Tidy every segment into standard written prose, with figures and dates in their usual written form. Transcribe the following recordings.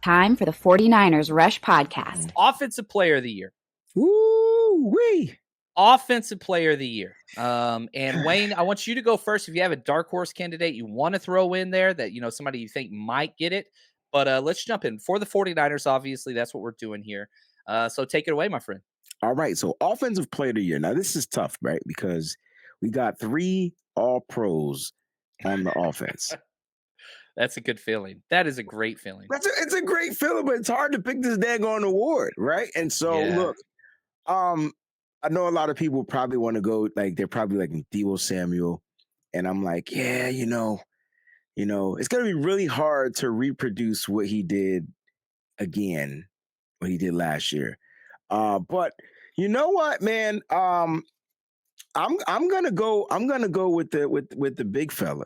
Time for the 49ers Rush Podcast. Offensive Player of the Year. Woo-wee. Offensive Player of the Year. And Wayne, I want you to go first. If you have a dark horse candidate you want to throw in there that, somebody you think might get it. But let's jump in. For the 49ers, obviously, that's what we're doing here. So take it away, my friend. All right. So Offensive Player of the Year. Now, this is tough, right? Because we got 3 All-Pros on the offense. That's a good feeling. That is a great feeling. It's a great feeling, but it's hard to pick this daggone award, right? And so, look, I know a lot of people probably want to go, they're probably like Deebo Samuel. And I'm like, yeah, it's going to be really hard to reproduce what he did again, what he did last year. But you know what, man? I'm gonna go with the big fella.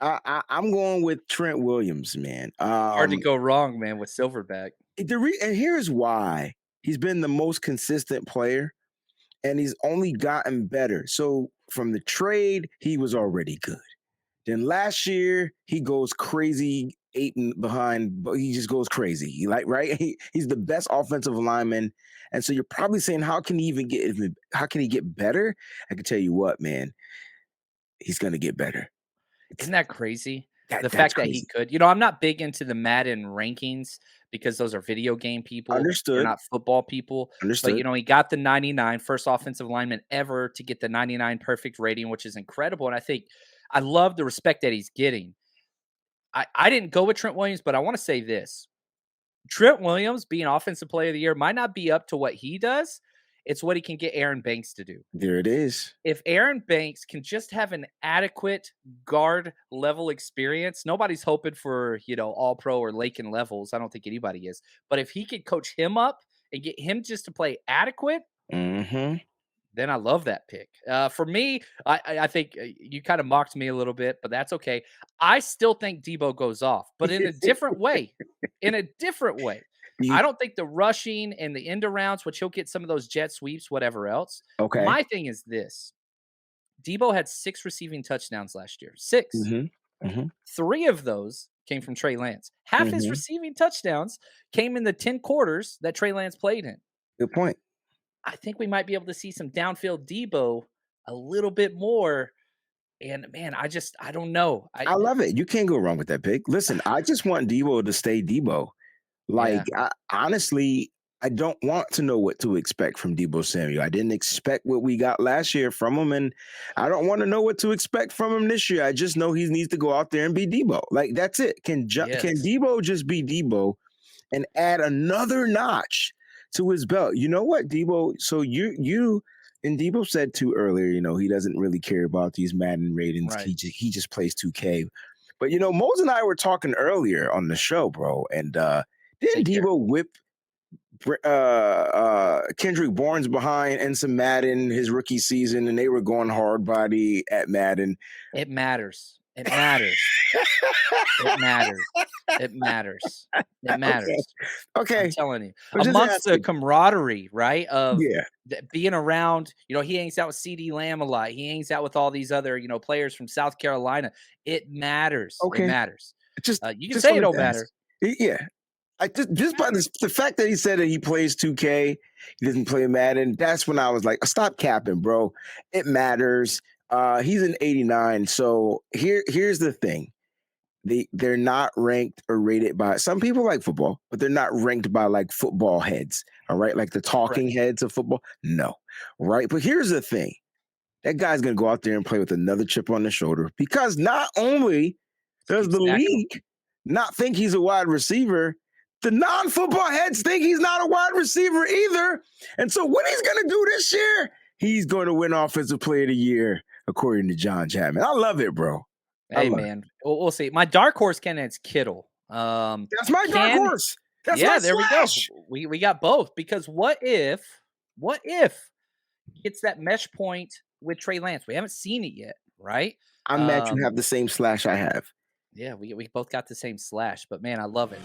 I'm going with Trent Williams, man. Hard to go wrong, man, with Silverback. And here's why. He's been the most consistent player, and he's only gotten better. So from the trade, he was already good. Then last year, he goes crazy, 8 behind, but he just goes crazy. He's the best offensive lineman. And so you're probably saying, how can he get better? I can tell you what, man, he's going to get better. Isn't that crazy? The fact that he could, I'm not big into the Madden rankings because those are video game people. Understood. They're not football people. Understood. But, he got the 99, first offensive lineman ever to get the 99 perfect rating, which is incredible. And I love the respect that he's getting. I didn't go with Trent Williams, but I want to say this. Trent Williams being Offensive Player of the Year might not be up to what he does. It's what he can get Aaron Banks to do. There it is. If Aaron Banks can just have an adequate guard level experience, nobody's hoping for, all pro or Lakin levels. I don't think anybody is. But if he could coach him up and get him just to play adequate, then I love that pick. For me, I think you kind of mocked me a little bit, but that's okay. I still think Deebo goes off, but in a different way. I don't think the rushing and the end arounds, which he'll get some of those jet sweeps, whatever else. Okay. My thing is this. Deebo had 6 receiving touchdowns last year. 6. 3 of those came from Trey Lance. Half his receiving touchdowns came in the 10 quarters that Trey Lance played in. Good point. I think we might be able to see some downfield Deebo a little bit more. And, man, I don't know. I love it. You can't go wrong with that pick. Listen, I just want Deebo to stay Deebo. Honestly, I don't want to know what to expect from Deebo Samuel. I didn't expect what we got last year from him, and I don't want to know what to expect from him this year. I just know he needs to go out there and be Deebo. That's it. Can Deebo just be Deebo and add another notch to his belt? You know what, Deebo? So you and Deebo said too earlier, he doesn't really care about these Madden ratings. Right. He just plays 2K. But Mose and I were talking earlier on the show, bro, and didn't Deebo whip Kendrick Bourne behind in some Madden his rookie season, and they were going hard body at Madden? It matters. It matters. It matters. It matters. It matters. Okay. I'm telling you. Amongst the camaraderie, right, of being around, he hangs out with CD Lamb a lot. He hangs out with all these other, players from South Carolina. It matters. Okay. It matters. You can say it don't matter. Yeah. I just by the fact that he said that he plays 2K, he doesn't play Madden. That's when I was like, stop capping, bro. It matters. He's an 89. So here's the thing. They're not ranked or rated by, some people like football, but they're not ranked by football heads. All right. Like the talking heads of football. No. Right. But here's the thing. That guy's going to go out there and play with another chip on the shoulder, because not only does the league not think he's a wide receiver, the non-football heads think he's not a wide receiver either. And so what he's going to do this year, he's going to win Offensive Player of the Year, according to John Chapman. I love it, bro. Hey, man. We'll see. My dark horse candidate's Kittle. That's my dark horse. That's there slash. We go. We got both, because what if he gets that mesh point with Trey Lance? We haven't seen it yet, right? I'm mad you have the same slash I have. Yeah, we both got the same slash, but man, I love it.